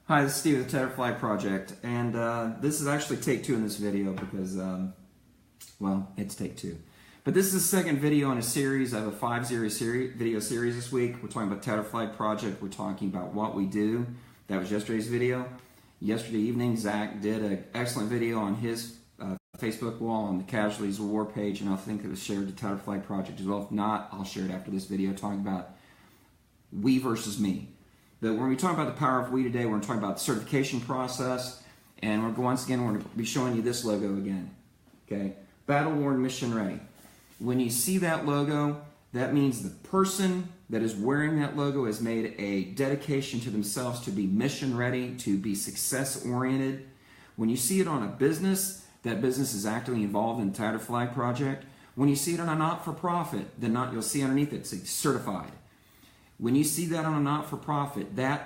Hi, this is Steve with the Tattered Project, and this is actually take two in this video because, well, it's take two. But this is the second video in a series. I have a video series this week. We're talking about Tattered Project. We're talking about what we do. That was yesterday's video. Yesterday evening, Zach did an excellent video on his Facebook wall on the Casualties of War page, and I think it was shared to Tattered Project as well. If not, I'll share it after this video talking about we versus me. When we talk about the power of we today, we're going to talk about the certification process, and once again, we're going to be showing you this logo again. Okay, Battle Worn Mission Ready. When you see that logo, that means the person that is wearing that logo has made a dedication to themselves to be mission ready, to be success oriented. When you see it on a business, that business is actively involved in the Tattered Flag Project. When you see it on a not-for-profit, you'll see underneath it, it's certified. When you see that on a not-for-profit, that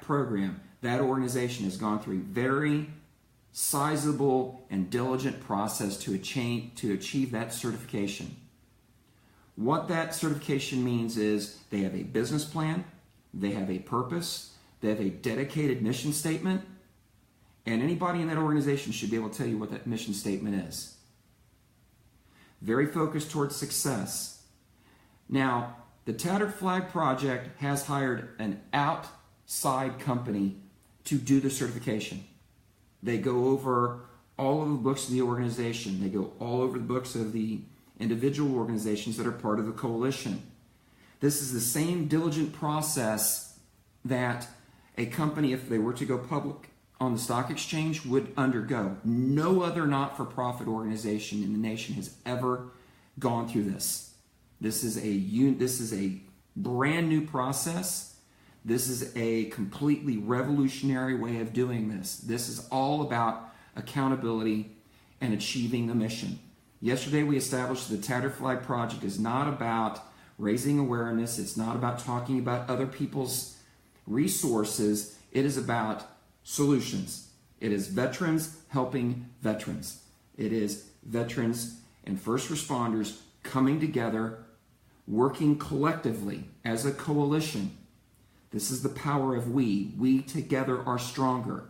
program, that organization has gone through a very sizable and diligent process to achieve that certification. What that certification means is they have a business plan, they have a purpose, they have a dedicated mission statement, and anybody in that organization should be able to tell you what that mission statement is. Very focused towards success. Now, the Tattered Flag Project has hired an outside company to do the certification. They go over all of the books of the organization. They go all over the books of the individual organizations that are part of the coalition. This is the same diligent process that a company, if they were to go public on the stock exchange, would undergo. No other not-for-profit organization in the nation has ever gone through this. This is a brand new process. This is a completely revolutionary way of doing this. This is all about accountability and achieving the mission. Yesterday we established the Tattered Flag Project is not about raising awareness. It's not about talking about other people's resources. It is about solutions. It is veterans helping veterans. It is veterans and first responders coming together, working collectively as a coalition. This is the power of we. We together are stronger.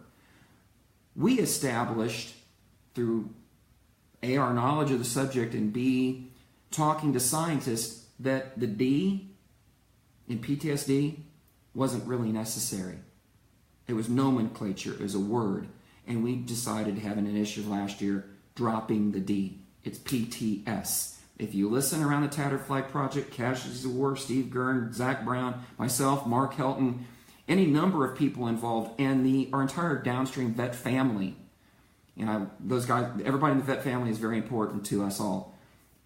We established through A, our knowledge of the subject, and B, talking to scientists, that the D in PTSD wasn't really necessary. It was nomenclature, it was a word, and we decided to have an initiative last year dropping the D. It's PTS. If you listen around the Tattered Flag Project, Casualties of War, Steve Gurn, Zach Brown, myself, Mark Helton, any number of people involved, and our entire downstream vet family, those guys, everybody in the vet family is very important to us all.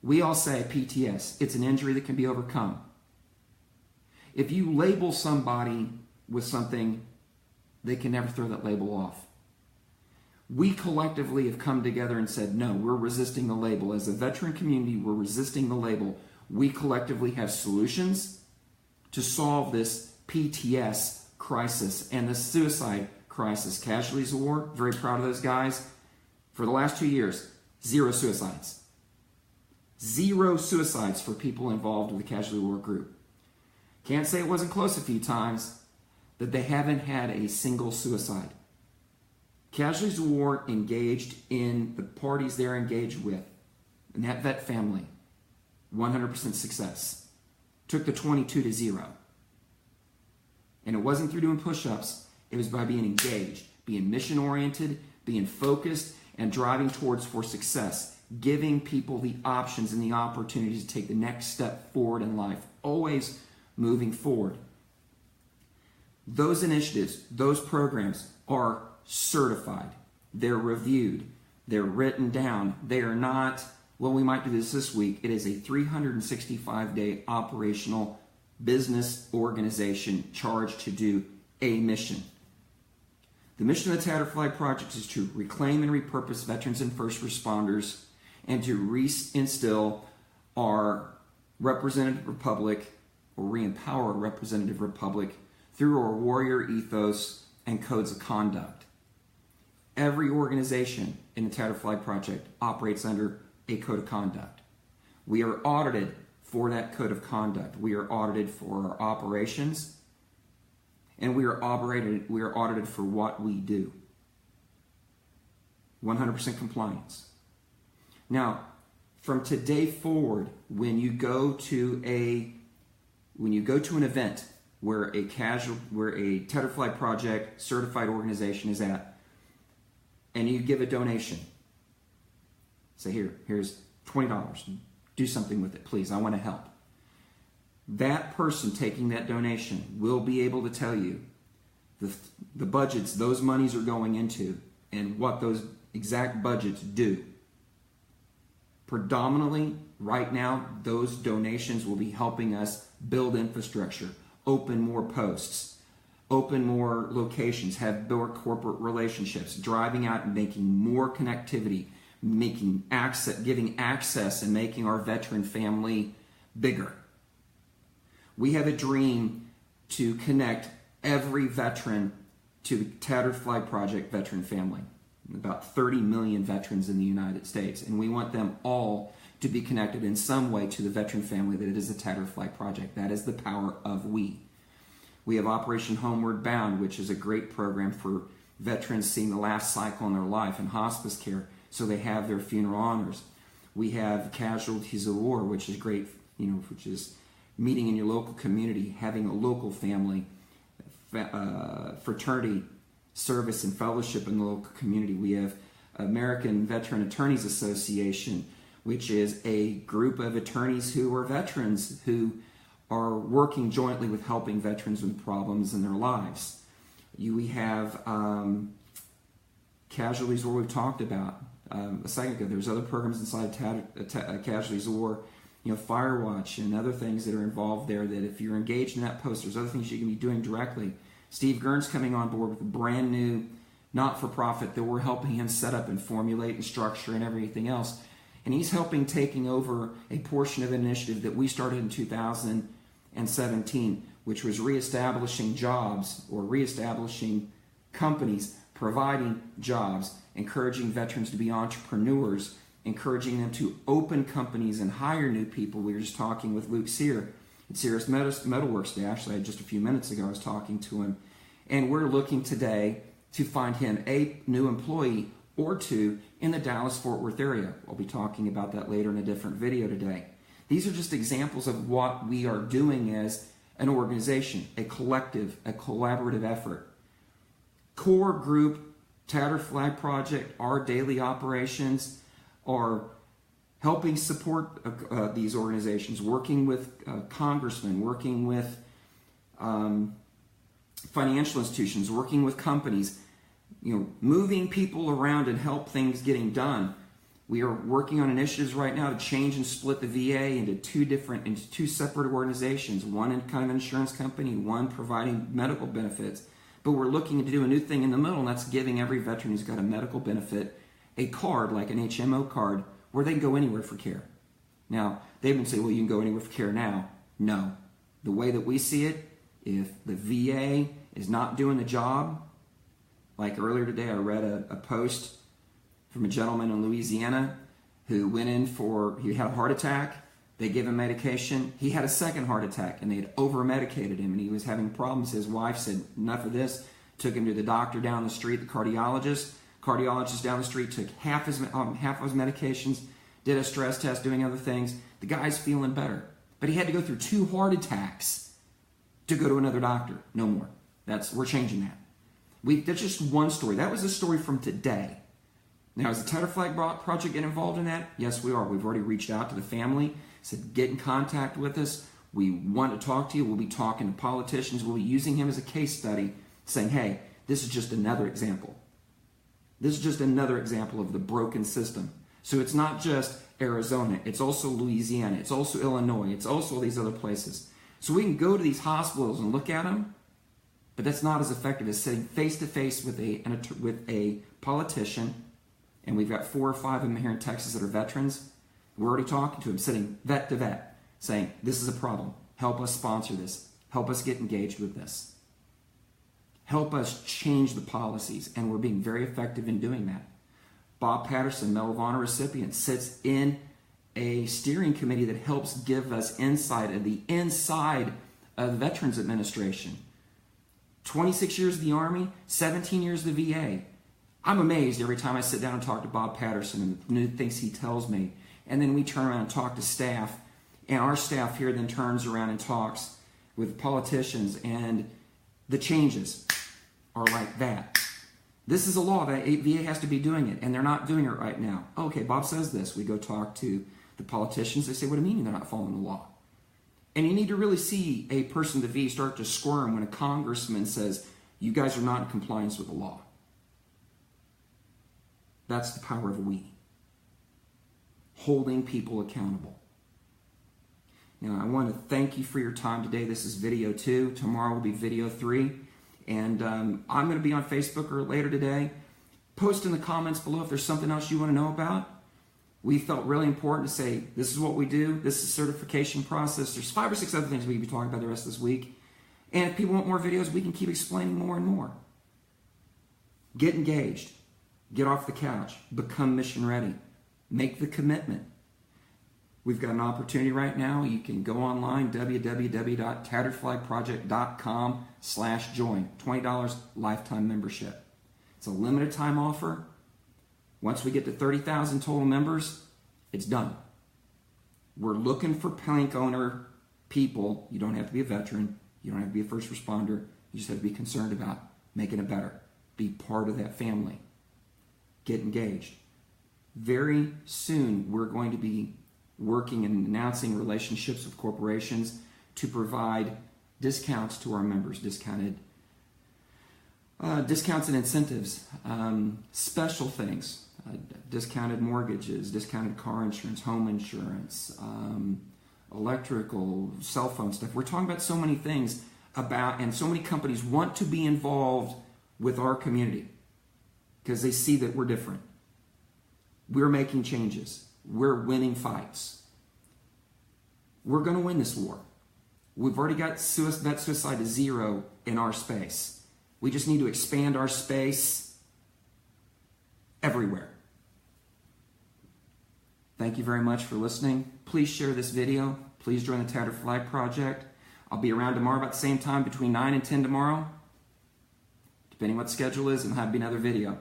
We all say PTS. It's an injury that can be overcome. If you label somebody with something, they can never throw that label off. We collectively have come together and said, no, we're resisting the label. As a veteran community, we're resisting the label. We collectively have solutions to solve this PTS crisis and the suicide crisis. Casualties of War, very proud of those guys. For the last 2 years, 0 suicides. 0 suicides for people involved with the Casualty War group. Can't say it wasn't close a few times, that they haven't had a single suicide. Casualties of War engaged in the parties they're engaged with, and that vet family, 100% success. Took the 22 to 0. And it wasn't through doing push-ups, it was by being engaged, being mission-oriented, being focused, and driving towards for success, giving people the options and the opportunities to take the next step forward in life, always moving forward. Those initiatives, those programs are certified. They're reviewed. They're written down. They are not, well, we might do this week. It is a 365-day operational business organization charged to do a mission. The mission of the Tattered Flag Project is to reclaim and repurpose veterans and first responders and to reinstill our representative republic or re-empower a representative republic through our warrior ethos and codes of conduct. Every organization in the Tattered Flag Project operates under a code of conduct. We are audited for that code of conduct. We are audited for our operations, and we are audited for what we do. 100% compliance. Now, from today forward, when you go to an event where a Tattered Flag Project certified organization is at, and you give a donation, say, here's $20. Do something with it, please. I want to help. That person taking that donation will be able to tell you the budgets those monies are going into and what those exact budgets do. Predominantly, right now, those donations will be helping us build infrastructure, open more posts, open more locations, have more corporate relationships, driving out and making more connectivity, giving access and making our veteran family bigger. We have a dream to connect every veteran to the Tattered Flag Project veteran family. About 30 million veterans in the United States, and we want them all to be connected in some way to the veteran family that it is the Tattered Flag Project. That is the power of we. We have Operation Homeward Bound, which is a great program for veterans seeing the last cycle in their life in hospice care, so they have their funeral honors. We have Casualties of War, which is great, which is meeting in your local community, having a local family, fraternity, service and fellowship in the local community. We have American Veteran Attorneys Association, which is a group of attorneys who are veterans who are working jointly with helping veterans with problems in their lives. We have Casualties War we've talked about a second ago. There's other programs inside Casualties War, Firewatch and other things that are involved there that if you're engaged in that post, there's other things you can be doing directly. Steve Gern's coming on board with a brand new not-for-profit that we're helping him set up and formulate and structure and everything else. And he's helping taking over a portion of an initiative that we started in 2017, which was reestablishing jobs or reestablishing companies, providing jobs, encouraging veterans to be entrepreneurs, encouraging them to open companies and hire new people. We were just talking with Luke Sear at Sears Metalworks. Actually, just a few minutes ago, I was talking to him. And we're looking today to find him a new employee or two in the Dallas-Fort Worth area. I'll be talking about that later in a different video today. These are just examples of what we are doing as an organization, a collective, a collaborative effort. Core group, Tattered Flag Project, our daily operations are helping support these organizations, working with congressmen, working with financial institutions, working with companies, moving people around and help things getting done. We are working on initiatives right now to change and split the VA into two separate organizations, one in kind of an insurance company, one providing medical benefits. But we're looking to do a new thing in the middle, and that's giving every veteran who's got a medical benefit a card, like an HMO card, where they can go anywhere for care. Now, they've been saying, well, you can go anywhere for care now. No. The way that we see it, if the VA is not doing the job, like earlier today I read a post from a gentleman in Louisiana who went in he had a heart attack, they gave him medication, he had a second heart attack, and they had over-medicated him, and he was having problems. His wife said, enough of this, took him to the doctor down the street, the cardiologist down the street, took half of his medications, did a stress test, doing other things. The guy's feeling better. But he had to go through 2 heart attacks to go to another doctor. No more. We're changing that. That's just one story. That was a story from today. Now, is the Tattered Flag Project get involved in that? Yes, we are. We've already reached out to the family, said get in contact with us. We want to talk to you. We'll be talking to politicians. We'll be using him as a case study, saying, hey, this is just another example. This is just another example of the broken system. So it's not just Arizona. It's also Louisiana. It's also Illinois. It's also these other places. So we can go to these hospitals and look at them, but that's not as effective as sitting face-to-face with a politician, and we've got 4 or 5 of them here in Texas that are veterans. We're already talking to them, sitting vet to vet, saying, this is a problem. Help us sponsor this. Help us get engaged with this. Help us change the policies, and we're being very effective in doing that. Bob Patterson, Medal of Honor recipient, sits in a steering committee that helps give us insight of the inside of the Veterans Administration. 26 years of the Army, 17 years of the VA. I'm amazed every time I sit down and talk to Bob Patterson and the new things he tells me. And then we turn around and talk to staff, and our staff here then turns around and talks with politicians, and the changes are like that. This is a law that VA has to be doing it, and they're not doing it right now. Okay, Bob says this. We go talk to the politicians. They say, what do you mean they're not following the law? And you need to really see a person in the VA start to squirm when a congressman says, you guys are not in compliance with the law. That's the power of we. Holding people accountable. Now, I want to thank you for your time today. This is video 2. Tomorrow will be video 3. And I'm going to be on Facebook or later today. Post in the comments below if there's something else you want to know about. We felt really important to say, this is what we do. This is the certification process. There's 5 or 6 other things we can be talking about the rest of this week. And if people want more videos, we can keep explaining more and more. Get engaged. Get off the couch. Become mission ready. Make the commitment. We've got an opportunity right now. You can go online, www.tatteredflagproject.com/join. $20 lifetime membership. It's a limited time offer. Once we get to 30,000 total members, it's done. We're looking for plank owner people. You don't have to be a veteran. You don't have to be a first responder. You just have to be concerned about making it better. Be part of that family. Get engaged. Very soon, we're going to be working and announcing relationships with corporations to provide discounts to our members, discounts and incentives, special things, discounted mortgages, discounted car insurance, home insurance, electrical, cell phone stuff. We're talking about so many things and so many companies want to be involved with our community because they see that we're different. We're making changes. We're winning fights. We're going to win this war. We've already got net suicide to 0 in our space. We just need to expand our space everywhere. Thank you very much for listening. Please share this video. Please join the Tattered Flag Project. I'll be around tomorrow about the same time, between 9 and 10 tomorrow, depending what the schedule is, and have another video.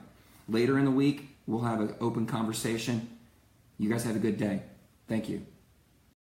Later in the week, we'll have an open conversation. You guys have a good day. Thank you.